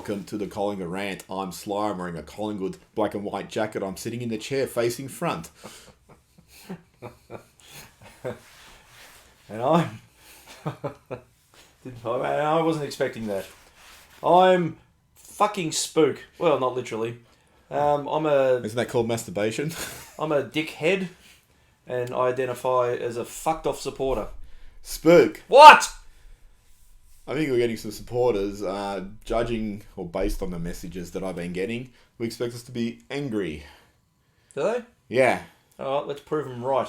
welcome to the Collingwood Rant. I'm Sly. I'm wearing a Collingwood black and white jacket. I'm sitting in the chair facing front. And I'm... I wasn't expecting that. I'm fucking Spook. Well, not literally. Isn't that called masturbation? I'm a dickhead, and I identify as a fucked off supporter. Spook. What? I think we're getting some supporters, judging or based on the messages that I've been getting. We expect us to be angry. Do they? Yeah. Alright, let's prove them right.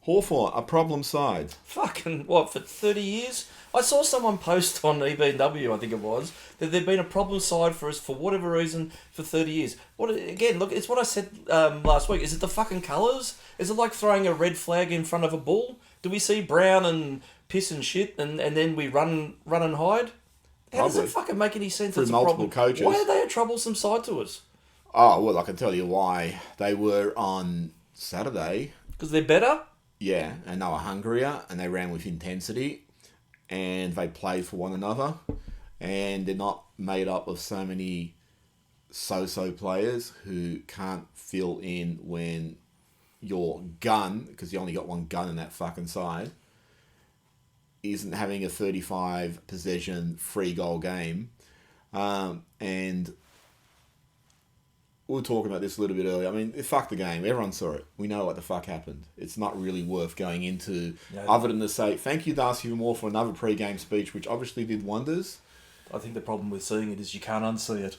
Hawthorn, a problem side. Fucking, what, for 30 years? I saw someone post on EBW, I think it was, that there'd been a problem side for us for whatever reason for 30 years. What again, look, it's what I said last week. Is it the fucking colours? Is it like throwing a red flag in front of a bull? Do we see brown and piss and shit and then we run and hide? How does that fucking make any sense? Through It's multiple coaches. Why are they a troublesome side to us? Oh, well, I can tell you why. They were on Saturday. Because they're better? Yeah, and they were hungrier, and they ran with intensity, and they played for one another, and they're not made up of so many so-so players who can't fill in when your gun, because you only got one gun in that fucking side, isn't having a 35 possession free goal game. And we were talking about this a little bit earlier. I mean, fuck the game. Everyone saw it. We know what the fuck happened. It's not really worth going into, other than to say, thank you, Darcy Moore, for another pre-game speech, which obviously did wonders. I think the problem with seeing it is you can't unsee it.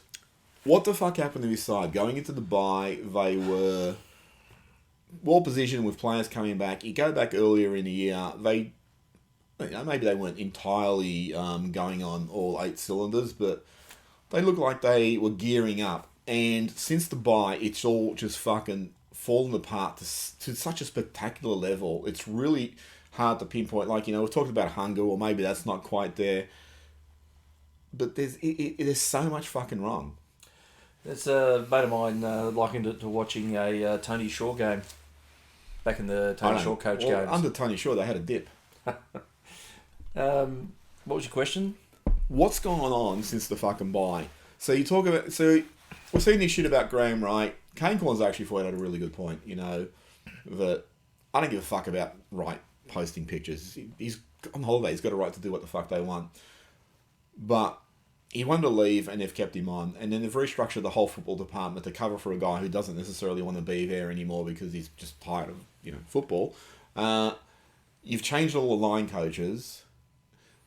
What the fuck happened to this side? Going into the bye, they were well positioned with players coming back. You go back earlier in the year, maybe they weren't entirely going on all 8 cylinders, but they looked like they were gearing up. And since the bye, it's all just fucking fallen apart to such a spectacular level. It's really hard to pinpoint. Like, we've talked about hunger, or maybe that's not quite there. But there's so much fucking wrong. There's a mate of mine likened it to watching a Tony Shaw game. Back in the Tony Shaw coach games. Under Tony Shaw, they had a dip. What was your question? What's gone on since the fucking bye? So you talk about... We're seeing this shit about Graham Wright. Kane Corns actually thought he had a really good point, that I don't give a fuck about Wright posting pictures. He's on holiday. He's got a right to do what the fuck they want. But he wanted to leave, and they've kept him on. And then they've restructured the whole football department to cover for a guy who doesn't necessarily want to be there anymore because he's just tired of, football. You've changed all the line coaches.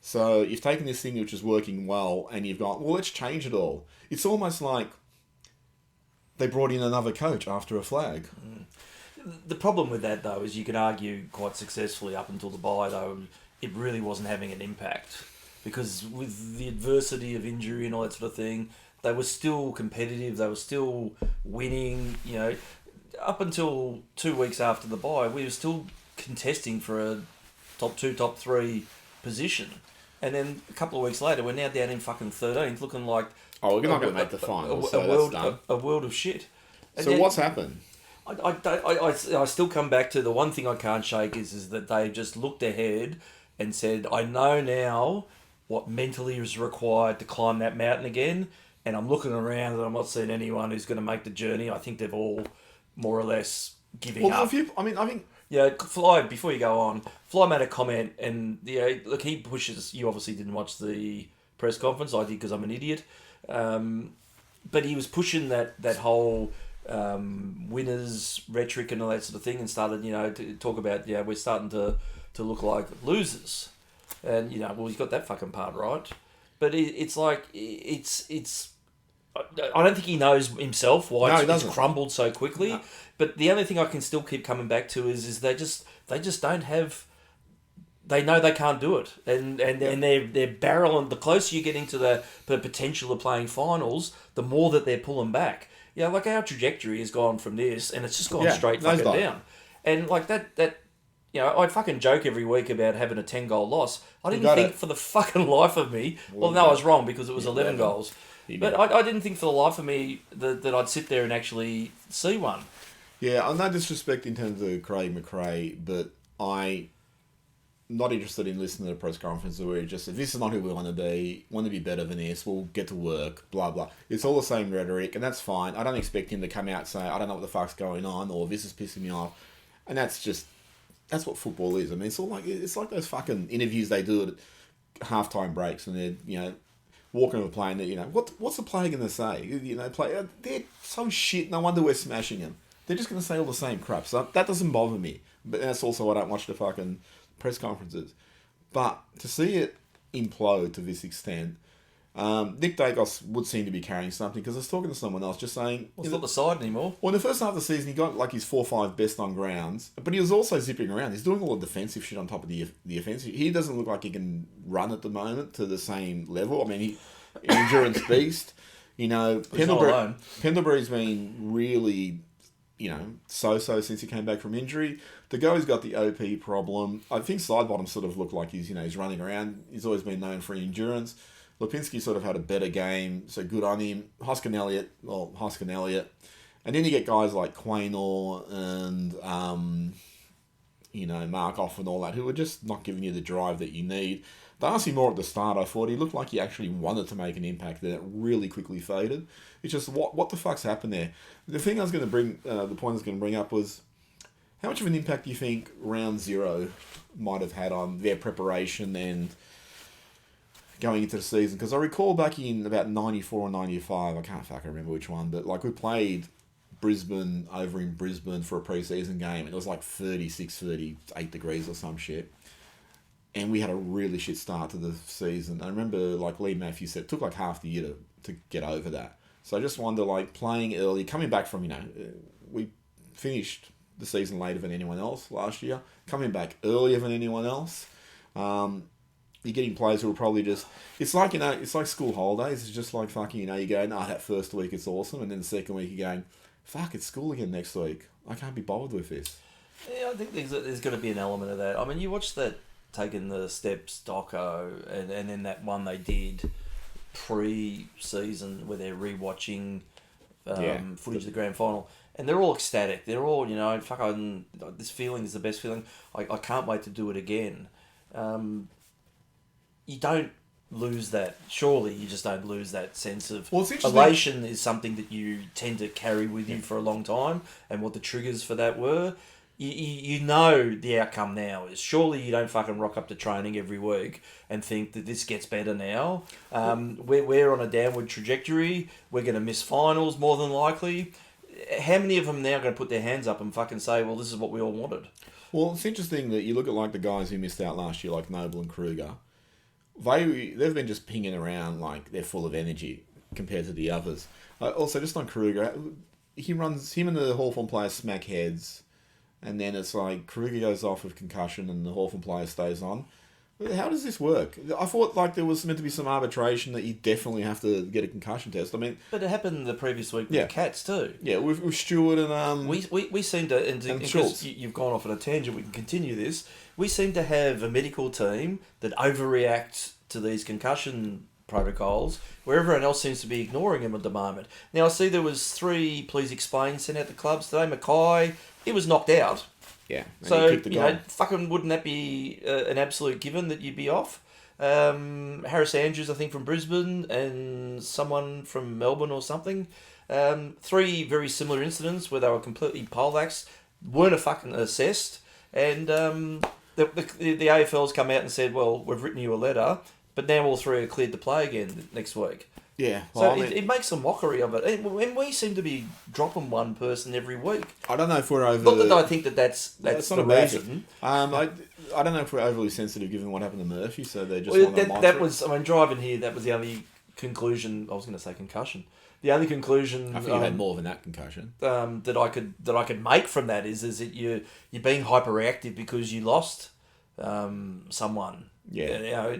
So you've taken this thing which is working well, and you've gone, well, let's change it all. It's almost like they brought in another coach after a flag. The problem with that, though, is you could argue quite successfully up until the bye, though, it really wasn't having an impact. Because with the adversity of injury and all that sort of thing, they were still competitive, they were still winning, Up until 2 weeks after the bye, we were still contesting for a top 2, top 3 position. And then a couple of weeks later, we're now down in fucking 13th, looking like... Oh, we're not going to make the finals, so that's done. A world of shit. And so what's happened? I still come back to the one thing I can't shake is that they just looked ahead and said, I know now what mentally is required to climb that mountain again, and I'm looking around and I'm not seeing anyone who's going to make the journey. I think they've all more or less giving up. I think... Yeah, Fly, before you go on, Fly made a comment, and look, he pushes... You obviously didn't watch the press conference. I did because I'm an idiot. But he was pushing that whole winners rhetoric and all that sort of thing, and started, to talk about, we're starting to look like losers. And, he's got that fucking part right. But it's like, it's I don't think he knows himself why it's crumbled so quickly. No. But the only thing I can still keep coming back to is they just don't have... They know they can't do it, and they're barreling. The closer you get into the potential of playing finals, the more that they're pulling back. Like our trajectory has gone from this, and it's just gone straight fucking down. And like that, I'd fucking joke every week about having a 10-goal loss. I didn't think for the fucking life of me. Well, no, I was wrong because it was 11 goals. But I didn't think for the life of me that I'd sit there and actually see one. Yeah, I'm no disrespect in terms of Craig McRae, but not interested in listening to the press conference where just if this is not who we want to be better than this, we'll get to work, blah blah. It's all the same rhetoric, and that's fine. I don't expect him to come out and say, I don't know what the fuck's going on, or this is pissing me off. And that's what football is. I mean, it's like those fucking interviews they do at halftime breaks, and they're walking to a plane. That what's the player going to say? They're so shit. No wonder we're smashing them. They're just going to say all the same crap. So that doesn't bother me. But that's also why I don't watch the fucking press conferences. But to see it implode to this extent, Nick Dacos would seem to be carrying something, because I was talking to someone else just saying... Well, it's not the side anymore. Well, in the first half of the season, he got like his 4 or 5 best on grounds, but he was also zipping around. He's doing all the defensive shit on top of the offensive. He doesn't look like he can run at the moment to the same level. I mean, he endurance beast. Pendlebury's been really... so-so since he came back from injury. The guy's got the OP problem. I think Sidebottom sort of looked like he's running around. He's always been known for endurance. Lipinski sort of had a better game, so good on him. Hoskin Elliott. And then you get guys like Quaynor and, Markov and all that, who are just not giving you the drive that you need. Darcy Moore at the start, I thought he looked like he actually wanted to make an impact, then it really quickly faded. It's just, what the fuck's happened there? The thing I was going to bring, the point I was going to bring up was, how much of an impact do you think round 0 might have had on their preparation and going into the season? Because I recall back in about 94 or 95, I can't fucking remember which one, but we played Brisbane over in Brisbane for a pre-season game, and it was like 36, 38 degrees or some shit. And we had a really shit start to the season. I remember, Lee Matthews said, it took half the year to get over that. So I just wonder, playing early, coming back from, we finished the season later than anyone else last year, coming back earlier than anyone else. You're getting players who are probably just... It's like, it's like school holidays. It's just like fucking, you go, that first week it's awesome. And then the second week you're going, fuck, it's school again next week. I can't be bothered with this. Yeah, I think there's going to be an element of that. I mean, you watch that taking the steps doco, and then that one they did pre-season where they're rewatching footage of the grand final, and they're all ecstatic. They're all, this feeling is the best feeling. I can't wait to do it again. You don't lose that. Surely you just don't lose that sense of elation. Is something that you tend to carry with you for a long time, and what the triggers for that were. You know the outcome now is, surely you don't fucking rock up to training every week and think that this gets better now. We're on a downward trajectory. We're going to miss finals more than likely. How many of them now are going to put their hands up and fucking say, well, this is what we all wanted? Well, it's interesting that you look at the guys who missed out last year, like Noble and Kruger. They've been just pinging around like they're full of energy compared to the others. Also, just on Kruger, him and the Hawthorn players smack heads. And then it's Kruger goes off with concussion and the Hawthorn player stays on. How does this work? I thought there was meant to be some arbitration that you definitely have to get a concussion test. I mean, but it happened the previous week with the Cats too. Yeah, with Stewart and we seem to, and because you've gone off on a tangent, we can continue this. We seem to have a medical team that overreact to these concussion protocols, where everyone else seems to be ignoring them at the moment. Now I see there was 3 please explain sent out to clubs today. Mackay, he was knocked out. Yeah. So, fucking wouldn't that be an absolute given that you'd be off? Harris Andrews, I think, from Brisbane, and someone from Melbourne or something. 3 very similar incidents where they were completely poleaxed, weren't fucking assessed, and the AFL's come out and said, well, we've written you a letter, but now all 3 are cleared to play again next week. Yeah. Well, so it makes a mockery of it. And we seem to be dropping one person every week. I don't know if we're over... Not that I think that's the reason. I don't know if we're overly sensitive given what happened to Murphy, so they're just... That was... driving here, that was the only conclusion... I was going to say concussion. The only conclusion... I think you had more than that concussion. That I could make from that is that you're being hyperreactive because you lost someone. Yeah.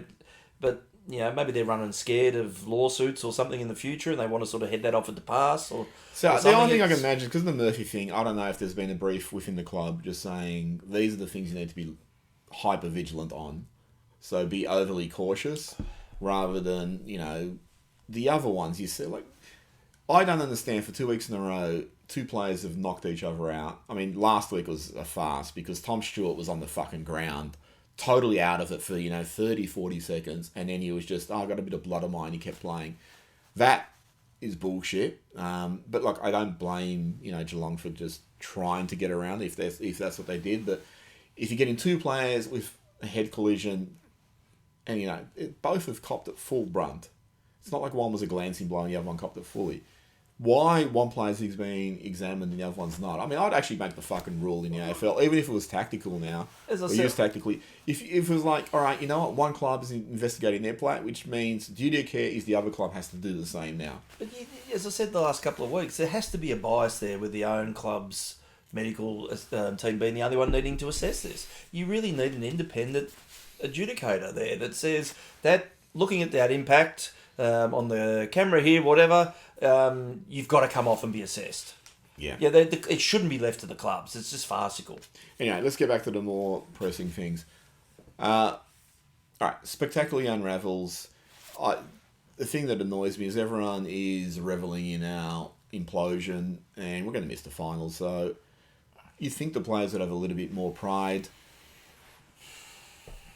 But... maybe they're running scared of lawsuits or something in the future, and they want to sort of head that off at the pass. The only thing I can imagine, because of the Murphy thing, I don't know if there's been a brief within the club just saying these are the things you need to be hyper vigilant on. So be overly cautious rather than the other ones you see. I don't understand. For 2 weeks in a row, 2 players have knocked each other out. I mean, last week was a farce because Tom Stewart was on the fucking ground totally out of it for, 30, 40 seconds, and then he was just, I got a bit of blood on mine, he kept playing. That is bullshit. But look, I don't blame, Geelong for just trying to get around if that's what they did. But if you're getting two players with a head collision, and both have copped it full brunt. It's not like one was a glancing blow and the other one copped it fully. Why one player's being examined and the other one's not? I mean, I'd actually make the fucking rule in the AFL, even if it was tactical now, or used tactically. If it was like, all right, you know what, one club is investigating their play, which means duty of care is the other club has to do the same now. But as I said the last couple of weeks, there has to be a bias there with the own club's medical team being the only one needing to assess this. You really need an independent adjudicator there that says that, looking at that impact on the camera here, whatever, you've got to come off and be assessed. Yeah. Yeah, it shouldn't be left to the clubs. It's just farcical. Anyway, let's get back to the more pressing things. All right, spectacularly unravels. The thing that annoys me is everyone is reveling in our implosion, and we're going to miss the finals. So you think the players would have a little bit more pride.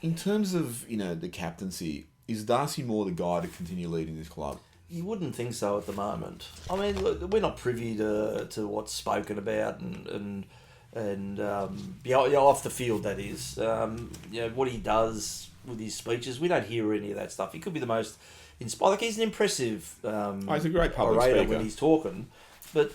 In terms of, the captaincy, is Darcy Moore the guy to continue leading this club? You wouldn't think so at the moment. I mean, look, we're not privy to what's spoken about and off the field, that is. What he does with his speeches, we don't hear any of that stuff. He could be the most inspired. Like, he's an impressive he's a great public orator speaker when he's talking, but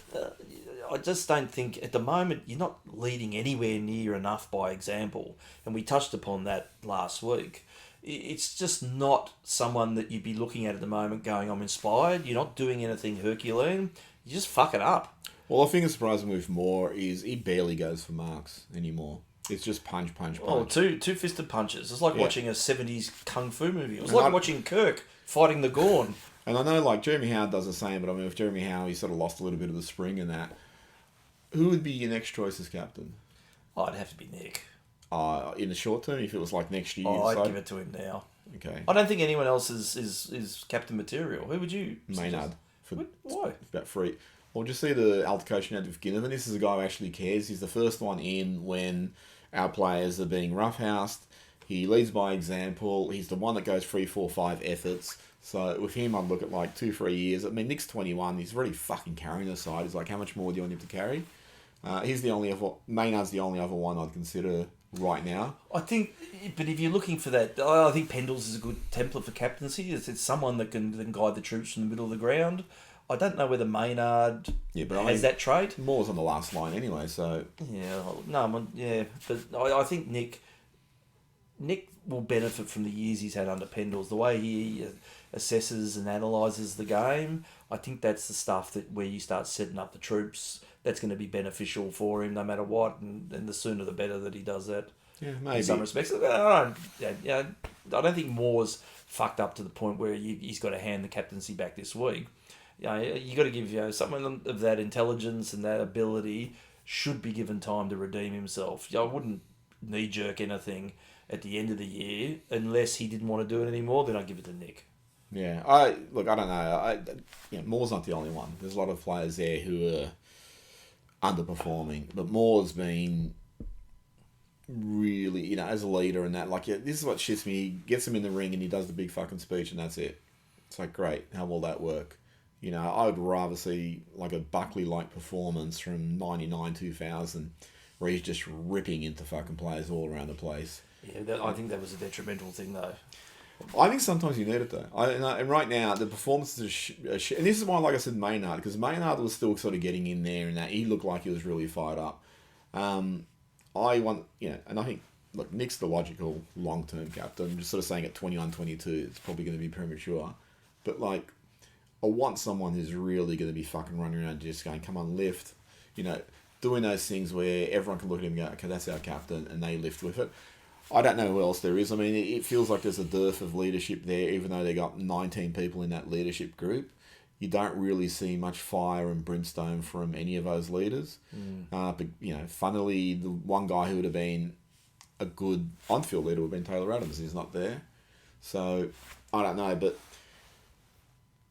I just don't think at the moment you're not leading anywhere near enough by example. And we touched upon that last week. It's just not someone that you'd be looking at the moment going, I'm inspired. You're not doing anything Herculean. You just fuck it up. Well, I think the surprising with Moore is he barely goes for marks anymore. It's just punch. Oh, two-fisted punches. It's like watching a 70s kung fu movie. It was like watching Kirk fighting the Gorn. And I know, like, Jeremy Howe does the same, but I mean, with Jeremy Howe, he sort of lost a little bit of the spring in that. Who would be your next choice as captain? Oh, it'd have to be Nick. In the short term, if it was like next year. I'd give it to him now. Okay. I don't think anyone else is captain material. Who would you Maynard. Why? About free. Well, just see the altercation had with Ginnivan. This is a guy who actually cares. He's the first one in when our players are being roughhoused. He leads by example. He's the one that goes 3, 4, 5 efforts. So with him, I'd look at like 2-3 years. I mean, Nick's 21. He's really fucking carrying the side. He's like, how much more do you want him to carry? Maynard's the only other one I'd consider right now. I think, but if you're looking for that, I think Pendles is a good template for captaincy. It's someone that can then guide the troops from the middle of the ground. I don't know whether Maynard has that trait. Moore's on the last line anyway, so... But I think Nick will benefit from the years he's had under Pendles. The way he assesses and analyses the game, I think that's the stuff that where you start setting up the troops, that's going to be beneficial for him no matter what, and the sooner the better that he does that. Yeah, maybe. In some respects. I don't think Moore's fucked up to the point where he's got to hand the captaincy back this week. You got to give someone of that intelligence and that ability should be given time to redeem himself. I wouldn't knee-jerk anything at the end of the year unless he didn't want to do it anymore. Then I'd give it to Nick. Yeah, I don't know. Moore's not the only one. There's a lot of players there who are underperforming, but Moore's been really, as a leader and that. Like, this is what shits me. He gets him in the ring and he does the big fucking speech and that's it. It's like, great. How will that work? I would rather see like a Buckley-like performance from 99, 2000, where he's just ripping into fucking players all around the place. Yeah, I think that was a detrimental thing though. I think sometimes you need it though. And right now the performances are shit. And this is why, like I said, Maynard, because Maynard was still sort of getting in there and that he looked like he was really fired up. And I think, look, Nick's the logical long-term captain. I'm just sort of saying at 21, 22, it's probably going to be premature. But like, I want someone who's really going to be fucking running around just going, come on, lift. Doing those things where everyone can look at him and go, okay, that's our captain, and they lift with it. I don't know who else there is. I mean, it feels like there's a dearth of leadership there, even though they got 19 people in that leadership group. You don't really see much fire and brimstone from any of those leaders. But, funnily, the one guy who would have been a good on-field leader would have been Taylor Adams. He's not there. So, I don't know, but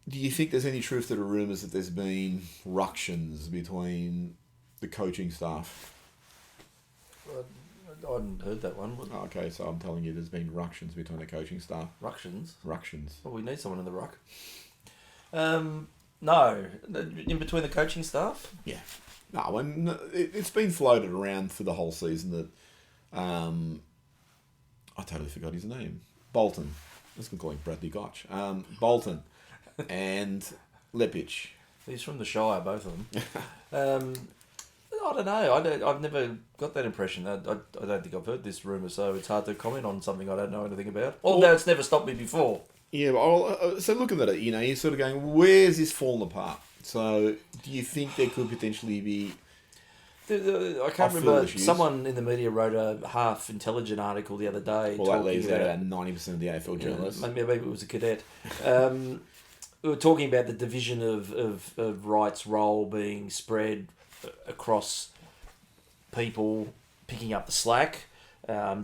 do you think there's any truth to the rumours that there's been ructions between the coaching staff? I hadn't heard that one. Oh, okay, so I'm telling you, there's been ructions between the coaching staff. Ructions? Ructions. Well, we need someone in the ruck. No, in between the coaching staff. Yeah. No, and it's been floated around for the whole season that I totally forgot his name. Bolton. I was going to call him Bradley Gotch. Bolton and Lepich. He's from the Shire, both of them. I don't know. I've never got that impression. I don't think I've heard this rumour, so it's hard to comment on something I don't know anything about. Although it's never stopped me before. Yeah, but so looking at it, you're sort of going, where's this fallen apart? So do you think there could potentially be... I can't remember. Someone in the media wrote a half-intelligent article the other day. Well, that leaves out about 90% of the AFL journalists. Maybe it was a cadet. We were talking about the division of Wright's role being spread across people picking up the slack.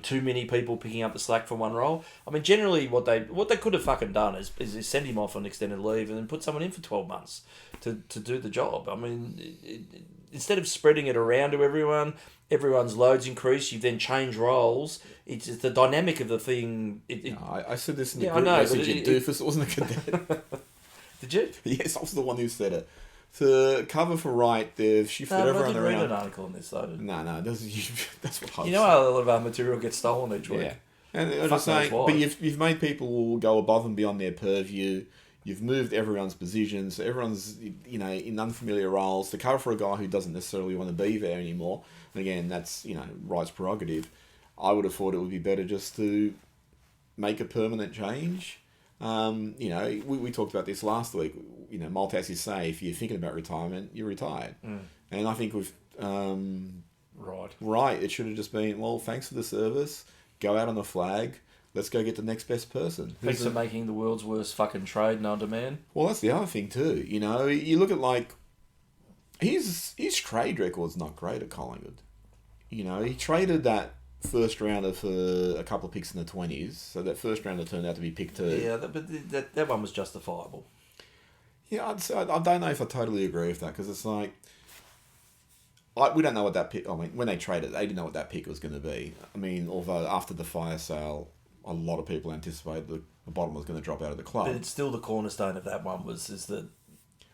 Too many people picking up the slack for one role. I mean, generally, what they could have fucking done is send him off on extended leave and then put someone in for 12 months to do the job. I mean, instead of spreading it around to everyone's loads increase. You then change roles. It's the dynamic of the thing. I said this in the group message. Doofus, it wasn't a cadet. Did you? Yes, I was the one who said it. To cover for Wright, they've shifted everyone around. I didn't read an article on this, though. No, that's what I was You know how a lot of our material gets stolen each week? Yeah. And I'm just saying, but you've made people go above and beyond their purview. You've moved everyone's positions. Everyone's, in unfamiliar roles. To cover for a guy who doesn't necessarily want to be there anymore. And again, that's, Wright's prerogative. I would have thought it would be better just to make a permanent change. We talked about this last week. Maltese say if you're thinking about retirement, you're retired. And I think with Right, it should have just been, well, thanks for the service. Go out on the flag. Let's go get the next best person. Thanks for making the world's worst fucking trade known to man. Well, that's the other thing too. You look at his trade record's not great at Collingwood. He traded that first rounder for a couple of picks in the 20s, so that first rounder turned out to be pick 2. Yeah, but that one was justifiable. Yeah, I don't know if I totally agree with that, because it's we don't know what that pick... I mean, when they traded, they didn't know what that pick was going to be. I mean, although after the fire sale, a lot of people anticipated the bottom was going to drop out of the club. But it's still the cornerstone of that one is that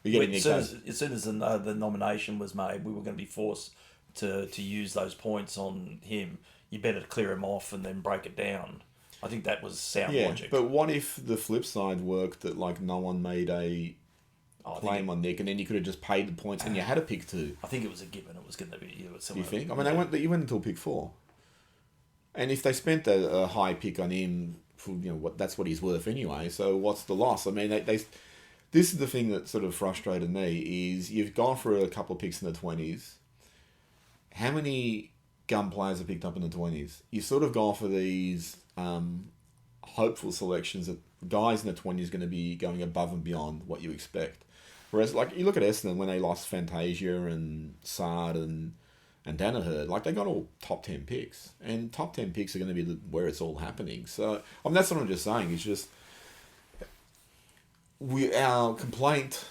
as soon as the nomination was made, we were going to be forced to use those points on him. You better clear him off and then break it down. I think that was sound logic. But what if the flip side worked, that no one made a claim on Nick, and then you could have just paid the points and you had a pick 2? I think it was a given. It was going to be. Do you think? I mean, you went until pick 4, and if they spent a high pick on him, for, that's what he's worth anyway. So what's the loss? I mean, this is the thing that sort of frustrated me is you've gone for a couple of picks in the 20s. How many gun players are picked up in the 20s? You sort of gone for these hopeful selections that guys in the 20s are going to be going above and beyond what you expect. Whereas, you look at Essendon when they lost Fantasia and Sard and Danaher, they got all top 10 picks. And top 10 picks are going to be where it's all happening. So, that's what I'm just saying. It's just, our complaint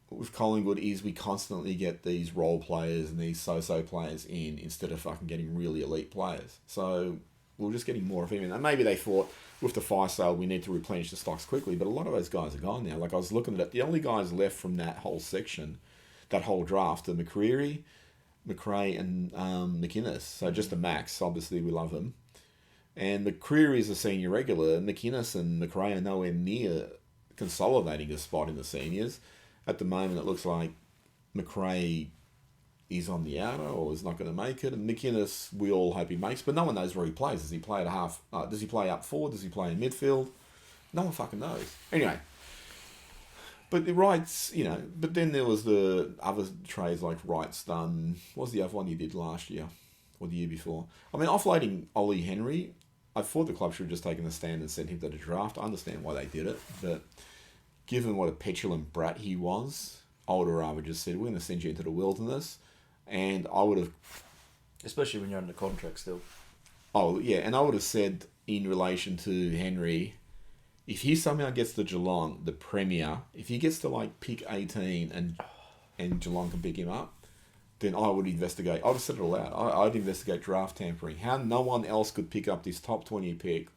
with Collingwood is we constantly get these role players and these so-so players in instead of fucking getting really elite players. So we're just getting more of him. And maybe they thought with the fire sale we need to replenish the stocks quickly, but a lot of those guys are gone now. I was looking at it, the only guys left from that whole section, that whole draft, are McRae and McInnes. So just the max, obviously we love them. And McRae is a senior regular, and McInnes and McRae are nowhere near consolidating a spot in the seniors. At the moment, it looks like McRae is on the outer or is not going to make it. And McInnes, we all hope he makes, but no one knows where he plays. Does he play at half? Does he play up forward? Does he play in midfield? No one fucking knows. Anyway, but the Wright's, but then there was the other trades like Wright's done. What was the other one he did last year or the year before? I mean, offloading Ollie Henry, I thought the club should have just taken a stand and sent him to the draft. I understand why they did it, but given what a petulant brat he was, I would have rather just said, we're going to send you into the wilderness. And I would have... Especially when you're under contract still. Oh, yeah. And I would have said in relation to Henry, if he somehow gets to Geelong, the Premier, if he gets to pick 18 and Geelong can pick him up, then I would investigate. I would have said it all out. I'd investigate draft tampering. How no one else could pick up this top 20 pick.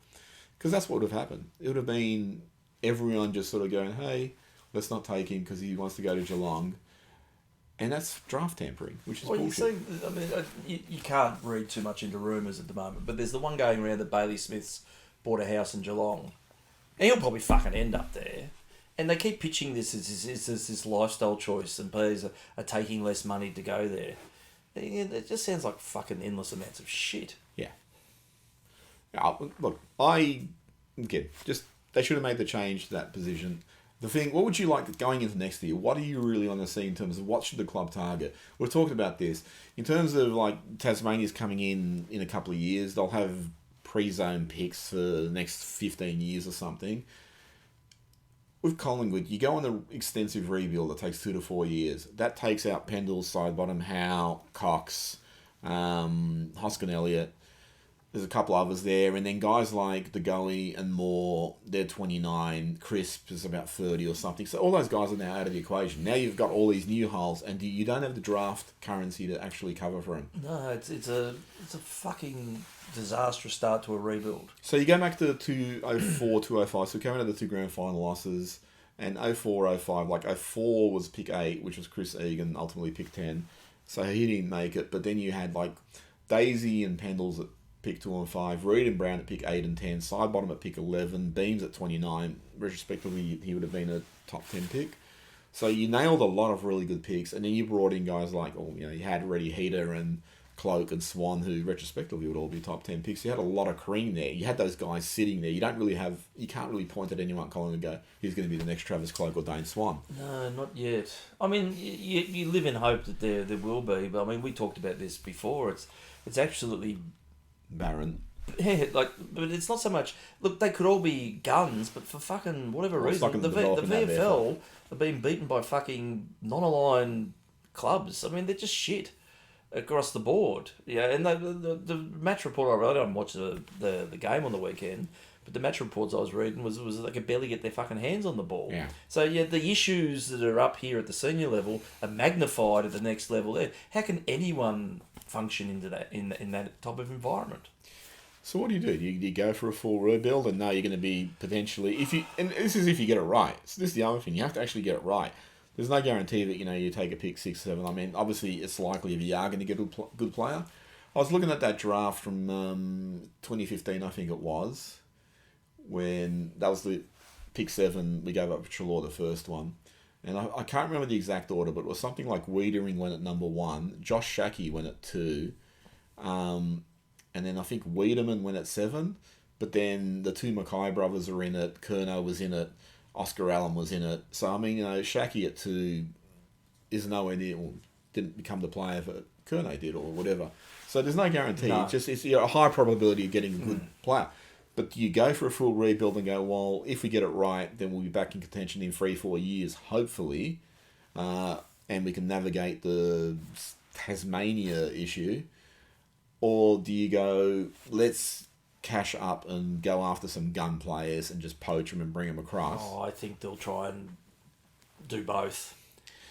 Because that's what would have happened. It would have been everyone just sort of going, hey, let's not take him because he wants to go to Geelong. And that's draft tampering, which is bullshit. You see, I mean, you can't read too much into rumours at the moment, but there's the one going around that Bailey Smith's bought a house in Geelong. And he'll probably fucking end up there. And they keep pitching this as this lifestyle choice, and players are taking less money to go there. It just sounds like fucking endless amounts of shit. Yeah. Look, they should have made the change to that position. The thing, what would you like going into next year? What do you really want to see in terms of what should the club target? We've talked about this. In terms of like Tasmania's coming in a couple of years, they'll have pre-zone picks for the next 15 years or something. With Collingwood, you go on the extensive rebuild that takes 2 to 4 years. That takes out Pendle's side bottom, Howe, Cox, Hoskin Elliott. There's a couple others there, and then guys like the Gully and Moore, they're 29. Crisp is about 30 or something. So all those guys are now out of the equation. Now you've got all these new holes, and you don't have the draft currency to actually cover for them. No, it's a fucking disastrous start to a rebuild. So you go back to 2004, 2005. So we came out of the 2 grand final losses, and 04, 05, like 04 was pick 8, which was Chris Egan, ultimately pick 10. So he didn't make it, but then you had like Daisy and Pendles at pick 2 and 5, Reid and Brown at pick 8 and 10, Sidebottom at pick 11, Beams at 29. Retrospectively, he would have been a top 10 pick. So you nailed a lot of really good picks, and then you brought in guys like, you had Reddy Heater and Cloak and Swan, who retrospectively would all be top 10 picks. You had a lot of cream there. You had those guys sitting there. You can't really point at anyone calling and go, he's going to be the next Travis Cloak or Dane Swan. No, not yet. I mean, you live in hope that there will be, but I mean, we talked about this before. It's absolutely barren. Yeah, but it's not so much. Look, they could all be guns, but for fucking whatever reason, the VFL have been beaten by fucking non-aligned clubs. I mean, they're just shit across the board. Yeah, and the match report I don't watch the game on the weekend, but the match reports I was reading was they could barely get their fucking hands on the ball. Yeah. So yeah, the issues that are up here at the senior level are magnified at the next level there. How can anyone function into that in that type of environment? So what do? Do you go for a full rebuild? And now you're going to be potentially, and this is if you get it right. So this is the other thing, you have to actually get it right. There's no guarantee that you take a pick 6, 7. I mean, obviously it's likely if you are going to get a good player. I was looking at that draft from 2015, I think it was, when that was the pick 7. We gave up Treloar, the first one. And I can't remember the exact order, but it was something like Wiedering went at number 1, Josh Shackey went at 2, and then I think Wiedemann went at 7, but then the 2 Mackay brothers are in it, Curnow was in it, Oscar Allen was in it. So, I mean, Shackey at 2 is nowhere near, didn't become the player that Curnow did or whatever. So there's no guarantee. No. It's a high probability of getting a good player. But you go for a full rebuild and go, well, if we get it right, then we'll be back in contention in 3-4 years, hopefully, and we can navigate the Tasmania issue. Or do you go, let's cash up and go after some gun players and just poach them and bring them across? Oh, I think they'll try and do both.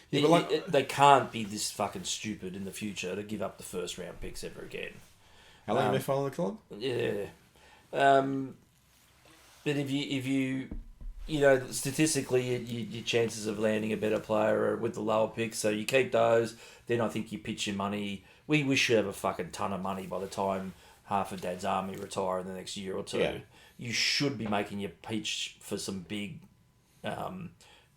Yeah, but they can't be this fucking stupid in the future to give up the first round picks ever again. How long have they followed the club? Yeah. But if you statistically your chances of landing a better player are with the lower picks, so you keep those, then I think you pitch your money. We should have a fucking ton of money by the time half of Dad's army retire in the next year or two. Yeah. You should be making your pitch for some big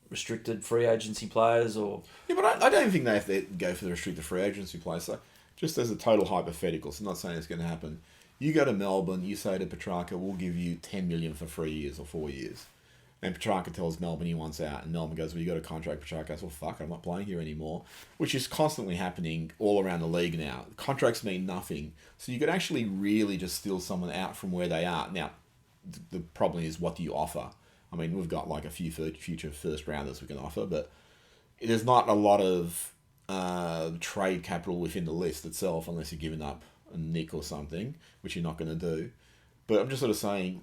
restricted free agency players or... Yeah, but I don't think they have to go for the restricted free agency players. So just as a total hypothetical, so I'm not saying it's going to happen. You go to Melbourne, you say to Petrarca, we'll give you 10 million for 3 years or 4 years. And Petrarca tells Melbourne he wants out, and Melbourne goes, well, you got a contract. Petrarca goes, well, fuck, I'm not playing here anymore. Which is constantly happening all around the league now. Contracts mean nothing. So you could actually really just steal someone out from where they are. Now, the problem is, what do you offer? I mean, we've got like a few future first rounders we can offer, but there's not a lot of trade capital within the list itself, unless you're giving up a nick or something, which you're not going to do. But I'm just sort of saying,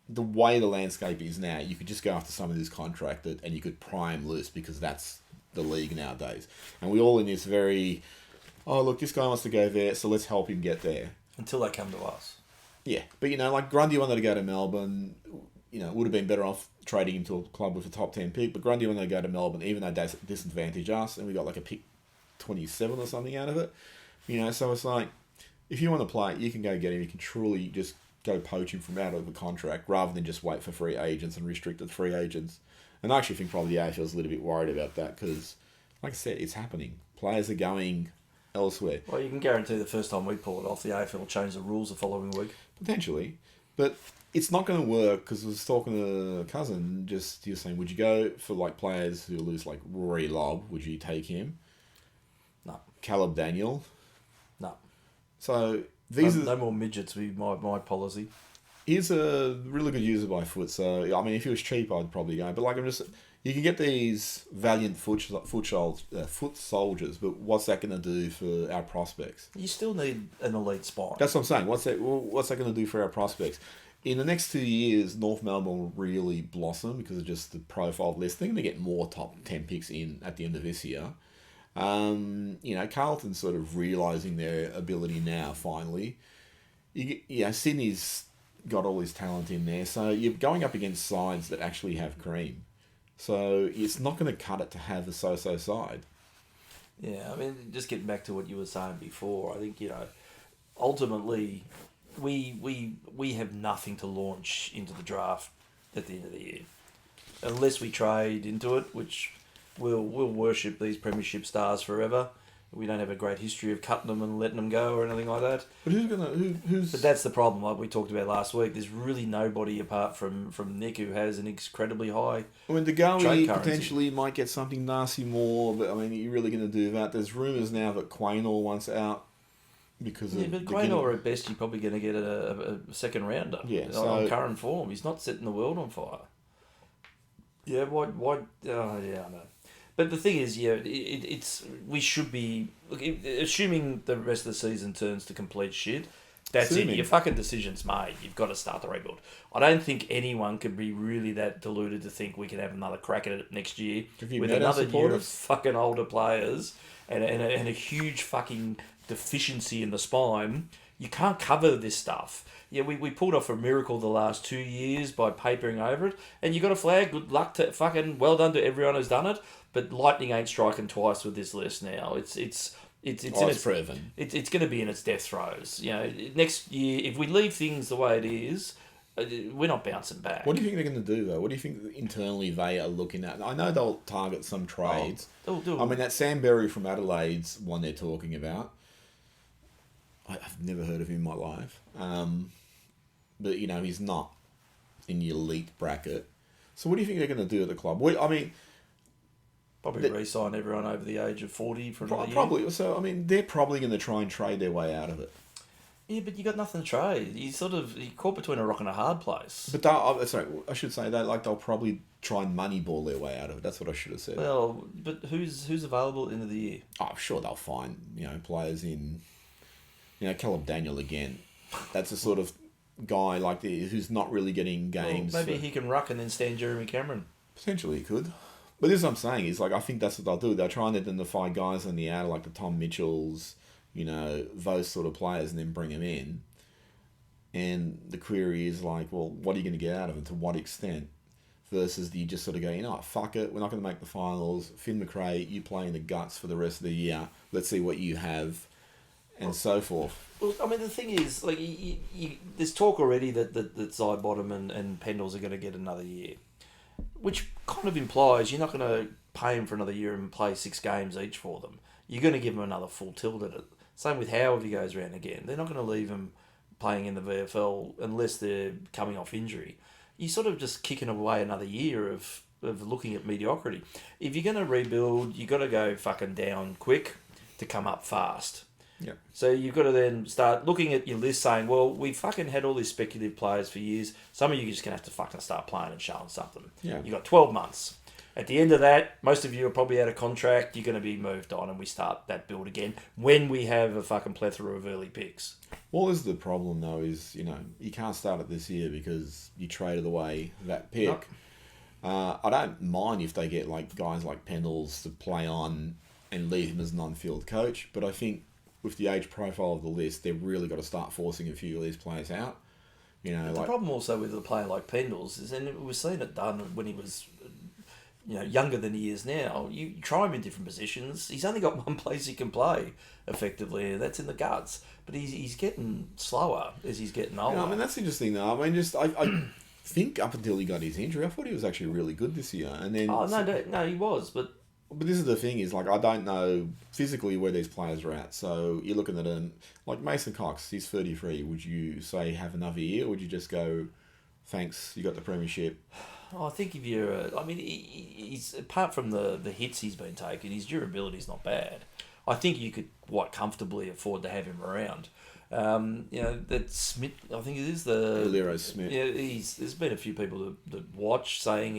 the way the landscape is now, you could just go after someone who's contracted and you could pry him loose, because that's the league nowadays. And we're all in this very oh, look, this guy wants to go there, so let's help him get there. Until they come to us. Yeah, but like Grundy wanted to go to Melbourne, would have been better off trading him to a club with a top 10 pick, but Grundy wanted to go to Melbourne, even though they disadvantage us, and we got like a pick 27 or something out of it. So it's like, if you want to play, you can go get him. You can truly just go poach him from out of the contract rather than just wait for free agents and restricted free agents. And I actually think probably the AFL is a little bit worried about that because, like I said, it's happening. Players are going elsewhere. Well, you can guarantee the first time we pull it off, the AFL will change the rules the following week. Potentially. But it's not going to work because I was talking to a cousin, he was saying, would you go for like players who lose like Rory Lobb? Would you take him? No. Caleb Daniel? No. So no more midgets would be my policy. He's a really good user by foot, so I mean, if he was cheap, I'd probably go. But like, you can get these valiant foot soldiers, but what's that going to do for our prospects? You still need an elite spine. That's what I'm saying. What's that going to do for our prospects? In the next 2 years, North Melbourne will really blossom because of just the profile list. They're going to get more top 10 picks in at the end of this year. Carlton's sort of realising their ability now, finally. Sydney's got all his talent in there, so you're going up against sides that actually have cream. So it's not going to cut it to have a so-so side. Yeah, I mean, just getting back to what you were saying before, I think, ultimately, we have nothing to launch into the draft at the end of the year. Unless we trade into it, which we'll worship these premiership stars forever. We don't have a great history of cutting them and letting them go or anything like that. But who's? But that's the problem, like we talked about last week. There's really nobody apart from Nick who has an incredibly high. I mean, DeGoey potentially might get something nasty more, but I mean, are you really going to do that? There's rumours now that Quaynor wants out because of. But Quaynor at best, you're probably going to get a second rounder. Yeah, on current form, he's not setting the world on fire. Yeah, why? Oh, yeah, I know. But the thing is, we should be assuming the rest of the season turns to complete shit. That's it. Your fucking decision's made. You've got to start the rebuild. I don't think anyone could be really that deluded to think we can have another crack at it next year with another year of fucking older players and a huge fucking deficiency in the spine. You can't cover this stuff. Yeah, we pulled off a miracle the last 2 years by papering over it, and you got a flag. Good luck to fucking well done to everyone who's done it. But lightning ain't striking twice with this list now. It's proven. It's going to be in its death throes. Next year, if we leave things the way it is, we're not bouncing back. What do you think they're going to do though? What do you think internally they are looking at? I know they'll target some trades. I mean, that Sam Berry from Adelaide's one they're talking about. I've never heard of him in my life. But he's not in the elite bracket. So what do you think they're going to do at the club? Probably re-sign everyone over the age of 40 for another year. Probably. So, I mean, they're probably going to try and trade their way out of it. Yeah, but you got nothing to trade. You caught between a rock and a hard place. But I should say that they'll probably try and moneyball their way out of it. That's what I should have said. Well, but who's available at the end of the year? Oh, I'm sure they'll find players in Caleb Daniel again. That's a sort of guy who's not really getting games. Well, maybe he can ruck and then stand Jeremy Cameron. Potentially he could. But this is what I'm saying is I think that's what they'll do. They'll try and identify guys on the outer like the Tom Mitchells, those sort of players, and then bring them in. And the query is what are you going to get out of them? To what extent? Versus you just sort of go, fuck it, we're not going to make the finals. Finn McRae, you play in the guts for the rest of the year. Let's see what you have, and so forth. Well, I mean, the thing is, there's talk already that Sidebottom and Pendles are going to get another year. Which kind of implies you're not going to pay them for another year and play 6 games each for them. You're going to give them another full tilt at it. Same with Howe if he goes around again. They're not going to leave him playing in the VFL unless they're coming off injury. You're sort of just kicking away another year of looking at mediocrity. If you're going to rebuild, you've got to go fucking down quick to come up fast. Yeah. So you've got to then start looking at your list saying, well, we fucking had all these speculative players for years. Some of you are just going to have to fucking start playing and showing something. Yeah. You've got 12 months. At the end of that, most of you are probably out of contract. You're going to be moved on and we start that build again when we have a fucking plethora of early picks. Well, this is the problem, though, is, you can't start it this year because you traded away that pick. Nope. I don't mind if they get guys like Pendles to play on and leave him as non-field coach, but I think with the age profile of the list, they've really got to start forcing a few of these players out. You know, The problem also with a player like Pendles is, and we've seen it done when he was, younger than he is now. You try him in different positions. He's only got one place he can play effectively, and that's in the guts. But he's getting slower as he's getting older. I mean, that's interesting though. I mean, I think up until he got his injury, I thought he was actually really good this year. And then no, he was, but this is the thing is, like, I don't know physically where these players are at. So you're looking at him, like Mason Cox, he's 33. Would you say have another year, or would you just go, thanks, you got the premiership? I think if you're, he's apart from the hits he's been taking, his durability's not bad. I think you could quite comfortably afford to have him around. That Smith, I think it is Lero Smith. Yeah, there's been a few people that watch saying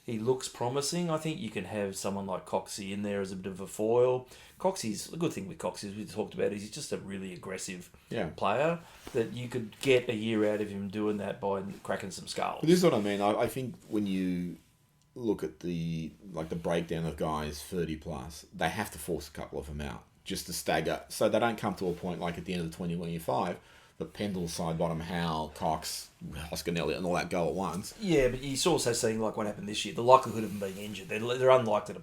he looks promising. I think you can have someone like Coxie in there as a bit of a foil. The good thing with Coxie, as we talked about, is he's just a really aggressive player that you could get a year out of him doing that by cracking some skulls. But this is what I mean. I think when you look at the breakdown of guys 30 plus, they have to force a couple of them out just to stagger, so they don't come to a point like at the end of the 2025. But Pendle, side bottom, Howe, Cox, Oscar Elliott, and all that go at once. Yeah, but you're also seeing like what happened this year. The likelihood of them being injured, they're unlikely to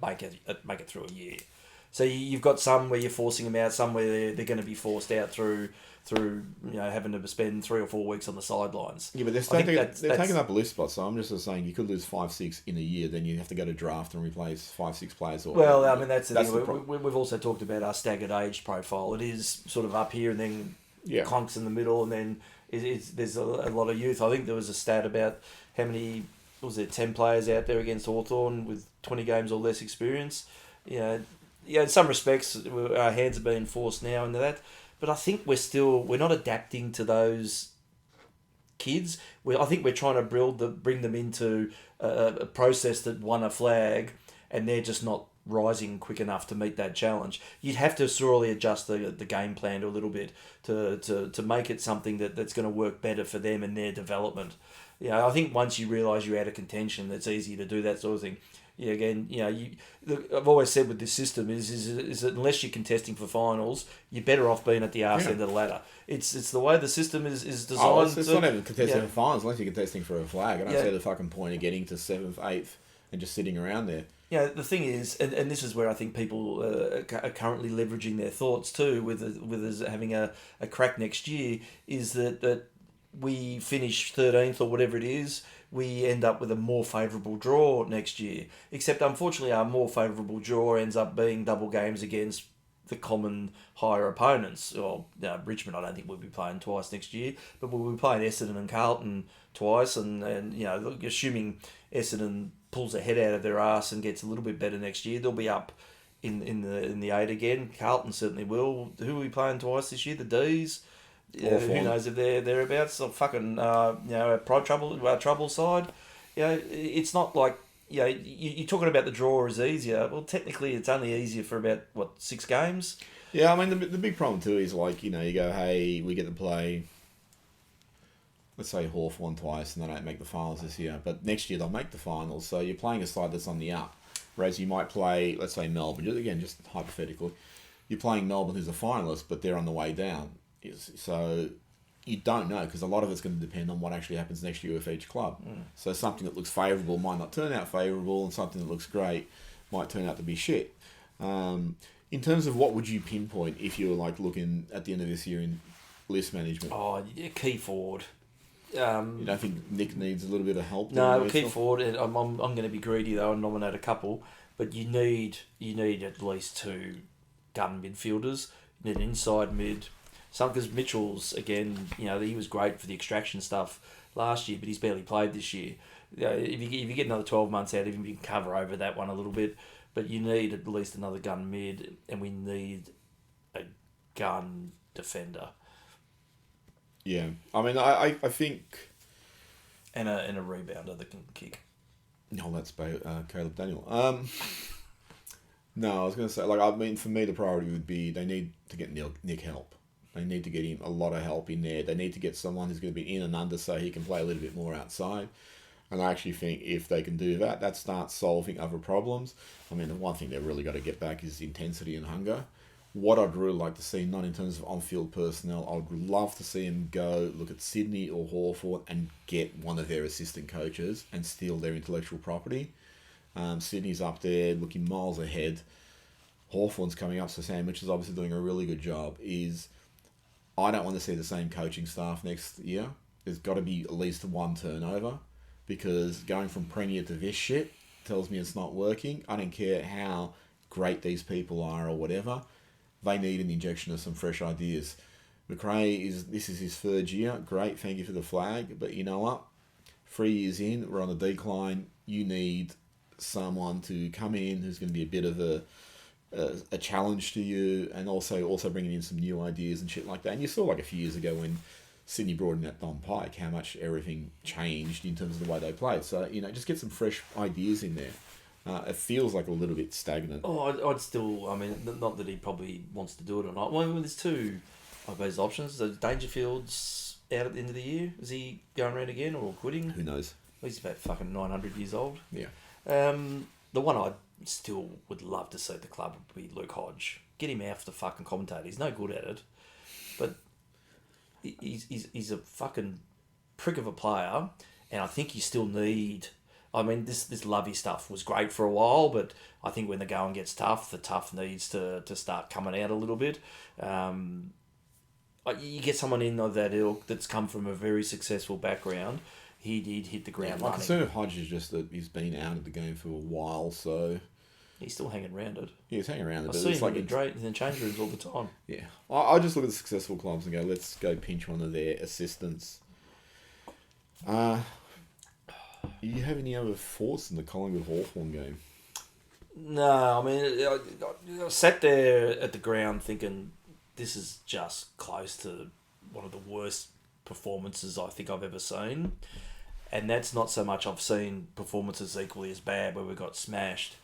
make it through a year. So you've got some where you're forcing them out, some where they're going to be forced out through having to spend 3 or 4 weeks on the sidelines. Yeah, but they're taking up a list spot. So I'm just saying you could lose 5-6 in a year, then you have to go to draft and replace 5-6 players. Well, I mean that's the thing. We've also talked about our staggered age profile. It is sort of up here and then. Conks in the middle, and then there's a lot of youth. I think there was a stat about how many, 10 players out there against Hawthorn with 20 games or less experience. In some respects, our hands are being forced now into that. But I think we're not adapting to those kids. I think we're trying to bring them into a process that won a flag, and they're just not rising quick enough to meet that challenge. You'd have to sorely adjust the game plan a little bit to make it something that's going to work better for them and their development. I think once you realise you're out of contention, it's easy to do that sort of thing. I've always said with this system is that unless you're contesting for finals, you're better off being at the arse end of the ladder. It's the way the system is designed. It's not even contesting for finals unless you're contesting for a flag. I don't see the fucking point of getting to 7th, 8th and just sitting around there. The thing is, and this is where I think people are currently leveraging their thoughts too, with us having a crack next year, is that we finish 13th or whatever it is, we end up with a more favourable draw next year. Except, unfortunately, our more favourable draw ends up being double games against the common higher opponents. Well, Richmond, I don't think we'll be playing twice next year, but we'll be playing Essendon and Carlton twice, and assuming Essendon pulls their head out of their arse and gets a little bit better next year, they'll be up in the 8 again. Carlton certainly will. Who are we playing twice this year? The D's. Who knows if they're thereabouts? So fucking trouble side. It's not like you're talking about the draw is easier. Well, technically, it's only easier for about 6 games. Yeah, I mean the big problem too is you go, hey, we get to play. Let's say Hawthorn twice and they don't make the finals this year. But next year they'll make the finals. So you're playing a side that's on the up. Whereas you might play, let's say Melbourne. Again, just hypothetically. You're playing Melbourne who's a finalist, but they're on the way down. So you don't know because a lot of it's going to depend on what actually happens next year with each club. So something that looks favourable might not turn out favourable, and something that looks great might turn out to be shit. In terms of what would you pinpoint if you were looking at the end of this year in list management? Oh, yeah, key forward. You don't think Nick needs a little bit of help? No, key forward. I'm going to be greedy though and nominate a couple, but you need at least 2 gun midfielders. You need an inside mid. Because Mitchell's, again, he was great for the extraction stuff last year, but he's barely played this year. If you get another 12 months out of him, you can cover over that one a little bit. But you need at least another gun mid, and we need a gun defender. Yeah, I mean, I think... And a rebounder that can kick. No, that's Caleb Daniel. No, I was going to say, for me, the priority would be they need to get Nick help. They need to get him a lot of help in there. They need to get someone who's going to be in and under so he can play a little bit more outside. And I actually think if they can do that, that starts solving other problems. I mean, the one thing they've really got to get back is intensity and hunger, what I'd really like to see, not in terms of on-field personnel, I would love to see him go look at Sydney or Hawthorn and get one of their assistant coaches and steal their intellectual property. Sydney's up there looking miles ahead. Hawthorn's coming up, so Sam Mitchell's obviously doing a really good job. I don't want to see the same coaching staff next year. There's got to be at least one turnover, because going from Premier to this shit tells me it's not working. I don't care how great these people are or whatever. They need an injection of some fresh ideas. McRae this is his third year. Great, thank you for the flag. But you know what? 3 years in, we're on the decline. You need someone to come in who's going to be a bit of a challenge to you, and also bringing in some new ideas and shit like that. And you saw like a few years ago when Sydney brought in that Don Pike, how much everything changed in terms of the way they played. So, just get some fresh ideas in there. It feels like a little bit stagnant. Oh, I'd still, not that he probably wants to do it or not. Well, there's two, I suppose, options. So Dangerfield's out at the end of the year. Is he going around again or quitting? Who knows? He's about fucking 900 years old. Yeah. The one I still would love to see at the club would be Luke Hodge. Get him out for the fucking commentator. He's no good at it, but he's a fucking prick of a player, and I think you still need. This lovey stuff was great for a while, but I think when the going gets tough, the tough needs to start coming out a little bit. You get someone in of that ilk that's come from a very successful background. He'd hit the ground running. My concern with Hodge is just that he's been out of the game for a while, so he's still hanging around it. Yeah, he's hanging around it. I see him in the change rooms all the time. Yeah, I just look at the successful clubs and go, let's go pinch one of their assistants. Do you have any other thoughts in the Collingwood Hawthorn game? No, I sat there at the ground thinking this is just close to one of the worst performances I think I've ever seen. And that's not so much I've seen performances equally as bad where we got smashed,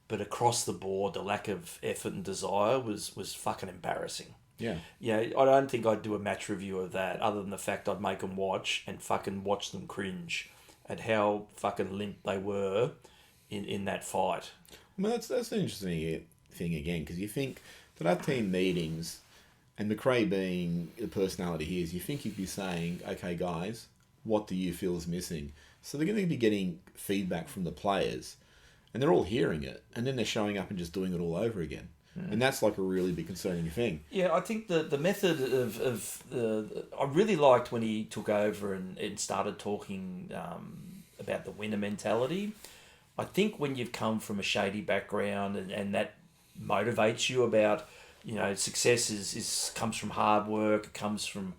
but across the board, the lack of effort and desire was fucking embarrassing. Yeah. Yeah, I don't think I'd do a match review of that other than the fact I'd make them watch and fucking watch them cringe at how fucking limp they were in that fight. That's an interesting thing again, because you think that our team meetings, and McRae being the personality he is, you think he'd be saying, okay, guys, what do you feel is missing? So they're going to be getting feedback from the players, and they're all hearing it, and then they're showing up and just doing it all over again. And that's like a really big concerning thing. Yeah, I think the method I really liked when he took over and started talking about the winner mentality. I think when you've come from a shady background and that motivates you about, success comes from hard work, it comes from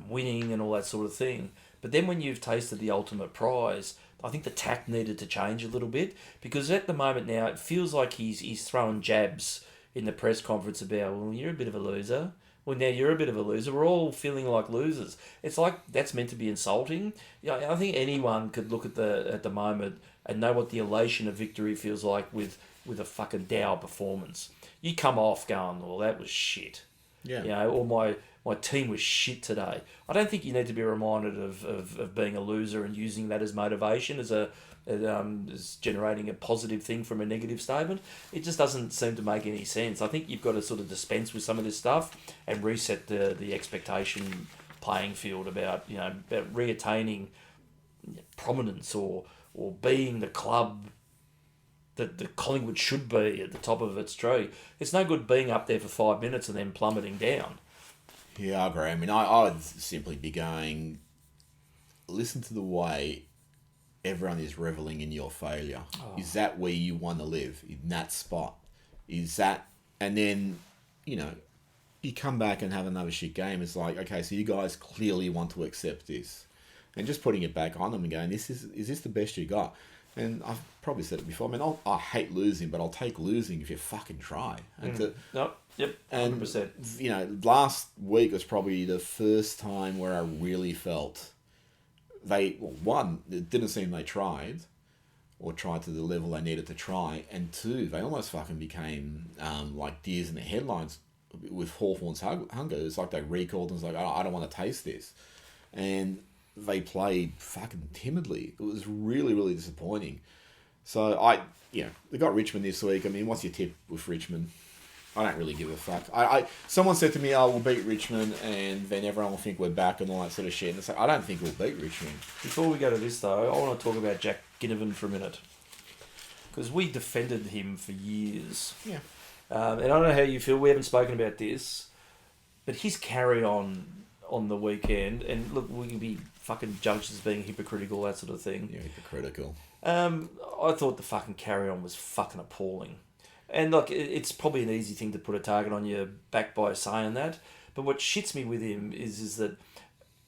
winning and all that sort of thing. But then when you've tasted the ultimate prize, I think the tact needed to change a little bit, because at the moment now it feels like he's throwing jabs in the press conference about, well, you're a bit of a loser. Well, now you're a bit of a loser. We're all feeling like losers. It's like that's meant to be insulting. I think anyone could look at the moment and know what the elation of victory feels like with a fucking Dow performance. You come off going, well, that was shit. Yeah. Or my team was shit today. I don't think you need to be reminded of being a loser and using that as motivation, as generating a positive thing from a negative statement. It just doesn't seem to make any sense. I think you've got to sort of dispense with some of this stuff and reset the expectation playing field about re-attaining prominence or being the club that the Collingwood should be at the top of its tree. It's no good being up there for 5 minutes and then plummeting down. Yeah, I agree. I would simply be going, listen to the way everyone is reveling in your failure. Oh. Is that where you want to live? In that spot? Is that... And then, you come back and have another shit game. It's like, okay, so you guys clearly want to accept this. And just putting it back on them and going, is this the best you got? And I've probably said it before. I hate losing, but I'll take losing if you fucking try. And Yep, 100%. And, last week was probably the first time where I really felt it didn't seem they tried to the level they needed to try, and two, they almost fucking became like deers in the headlines with Hawthorn's hunger. It's like they recalled and was like, I don't want to taste this. And they played fucking timidly. It was really, really disappointing. So they got Richmond this week. What's your tip with Richmond? I don't really give a fuck. Someone said to me, "Oh, we'll beat Richmond, and then everyone will think we're back and all that sort of shit." And it's like, I don't think we'll beat Richmond. Before we go to this, though, I want to talk about Jack Ginnivan for a minute. Because we defended him for years. Yeah. And I don't know how you feel. We haven't spoken about this. But his carry-on the weekend, and look, we can be fucking judged as being hypocritical, that sort of thing. Yeah, hypocritical. I thought the fucking carry-on was fucking appalling. And look, it's probably an easy thing to put a target on your back by saying that. But what shits me with him is that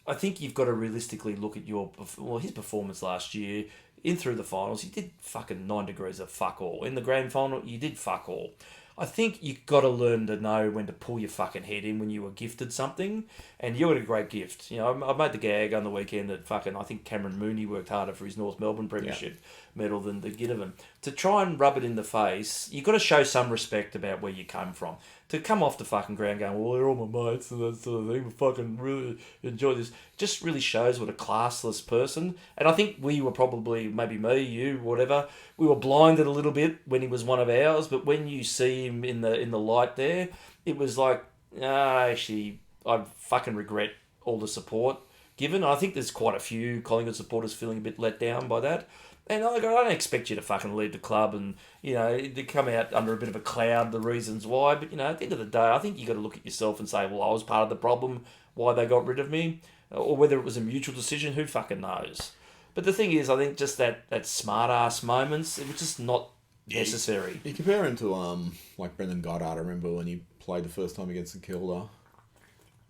I think you've got to realistically look at his performance last year. In through the finals, he did fucking 9 degrees of fuck all. In the grand final, you did fuck all. I think you've got to learn to know when to pull your fucking head in when you were gifted something, and you got a great gift. You know, I made the gag on the weekend that fucking, I think Cameron Mooney worked harder for his North Melbourne Premiership medal than the Ginnivan. To try and rub it in the face, you've got to show some respect about where you come from. To come off the fucking ground going, well, they're all my mates and that sort of thing, we fucking really enjoy this, just really shows what a classless person. And I think we were probably, maybe me, you, whatever, we were blinded a little bit when he was one of ours, but when you see him in the light there, it was like, actually, I fucking regret all the support given. I think there's quite a few Collingwood supporters feeling a bit let down by that. And I don't expect you to fucking leave the club and, you know, to come out under a bit of a cloud, the reasons why. But, you know, at the end of the day, I think you got to look at yourself and say, well, I was part of the problem, why they got rid of me. Or whether it was a mutual decision, who fucking knows. But the thing is, I think just that smart-ass moments, it was just not necessary. You compare him to, like Brendan Goddard. I remember when he played the first time against St Kilda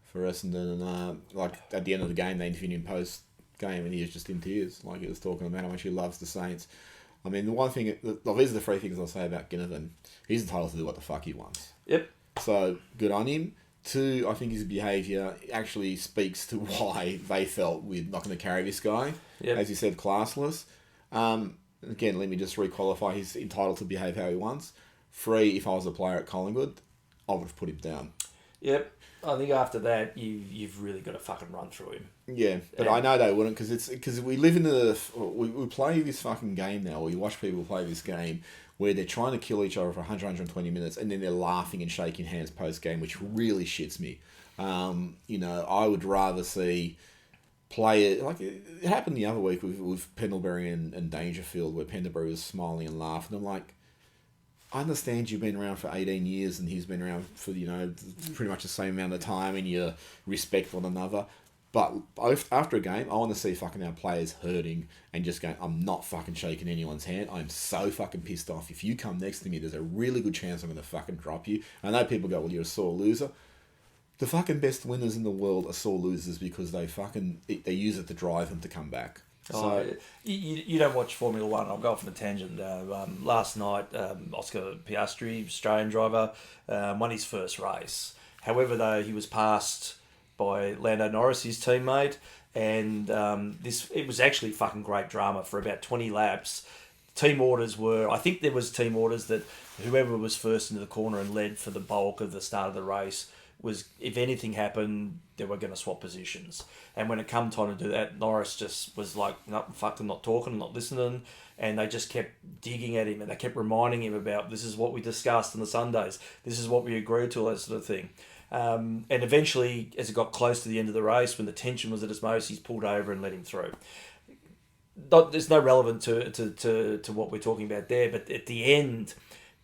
for Essendon. And, like, at the end of the game, they interviewed him post-game and he was just in tears. Like, he was talking about how much he loves the Saints. I mean, the one thing... These are the three things I'll say about Ginnivan. He's entitled to do what the fuck he wants. Yep. So, good on him. 2, I think his behaviour actually speaks to why they felt we're not going to carry this guy. Yep. As you said, classless. Again, let me just re-qualify. He's entitled to behave how he wants. 3, if I was a player at Collingwood, I would have put him down. Yep. I think after that, you've really got to fucking run through him. Yeah, but I know they wouldn't because we live in we play this fucking game now, or you watch people play this game where they're trying to kill each other for 100, 120 minutes, and then they're laughing and shaking hands post-game, which really shits me. You know, I would rather see play like it happened the other week with Pendlebury and Dangerfield, where Pendlebury was smiling and laughing. I'm like, I understand you've been around for 18 years and he's been around for, you know, pretty much the same amount of time and you respect one another. But after a game, I want to see fucking our players hurting and just going, I'm not fucking shaking anyone's hand. I'm so fucking pissed off. If you come next to me, there's a really good chance I'm going to fucking drop you. I know people go, well, you're a sore loser. The fucking best winners in the world are sore losers because they use it to drive them to come back. So you don't watch Formula One. I'll go off on a tangent. Last night, Oscar Piastri, Australian driver, won his first race. However, though, he was passed by Lando Norris, his teammate, and it was actually fucking great drama for about 20 laps. Team orders I think there was team orders that whoever was first into the corner and led for the bulk of the start of the race was, if anything happened, they were going to swap positions. And when it come time to do that, Norris just was like, no, fuck, I'm not talking, I'm not listening. And they just kept digging at him and they kept reminding him about, this is what we discussed on the Sundays. This is what we agreed to, all that sort of thing. And eventually, as it got close to the end of the race, when the tension was at its most, he's pulled over and let him through. There's no relevance to what we're talking about there, but at the end,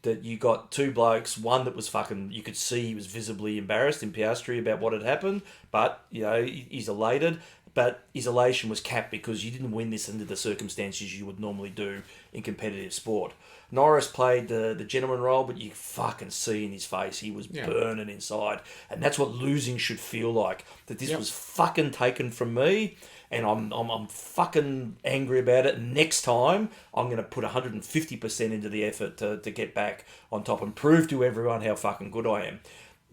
that you got 2 blokes, one that was fucking, you could see he was visibly embarrassed in Piastri about what had happened, but, you know, he's elated, but his elation was capped because you didn't win this under the circumstances you would normally do in competitive sport. Norris played the gentleman role, but you fucking see in his face, he was burning inside, and that's what losing should feel like, that this was fucking taken from me, and I'm fucking angry about it. Next time, I'm going to put 150% into the effort to get back on top and prove to everyone how fucking good I am.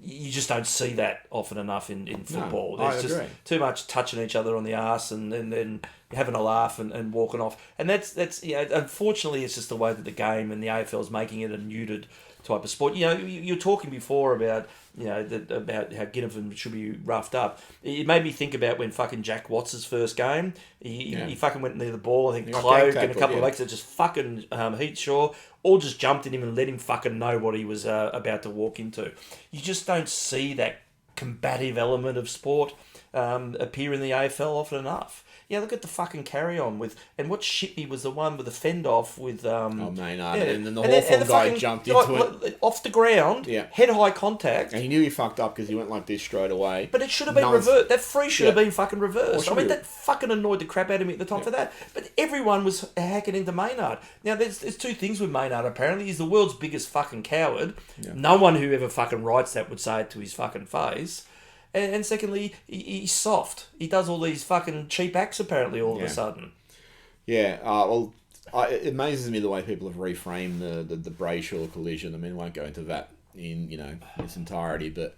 You just don't see that often enough in football. No, There's just too much touching each other on the arse and then having a laugh and walking off. And that's you know, unfortunately, it's just the way that the game and the AFL is making it a neutered type of sport. You know, you're talking before about, you know, about how Ginnivan should be roughed up. It made me think about when fucking Jack Watts' first game. He fucking went near the ball. I think Cloak and a couple of mates that just fucking Heath Shaw all just jumped at him and let him fucking know what he was about to walk into. You just don't see that combative element of sport appear in the AFL often enough. Yeah, look at the fucking carry on with, and what shit me was the one with the fend off with Maynard, and then the Hawthorn guy jumped into it off the ground, head high contact, and he knew he fucked up because he went like this straight away. But it should have been reversed. That free should have been fucking reversed. I mean, that fucking annoyed the crap out of me at the time for that. But everyone was hacking into Maynard. Now, there's two things with Maynard. Apparently, he's the world's biggest fucking coward. Yeah. No one who ever fucking writes that would say it to his fucking face. And secondly, he's soft. He does all these fucking cheap acts apparently all of a sudden. Yeah, it amazes me the way people have reframed the Brayshaw collision. I mean, I won't go into that in its entirety, but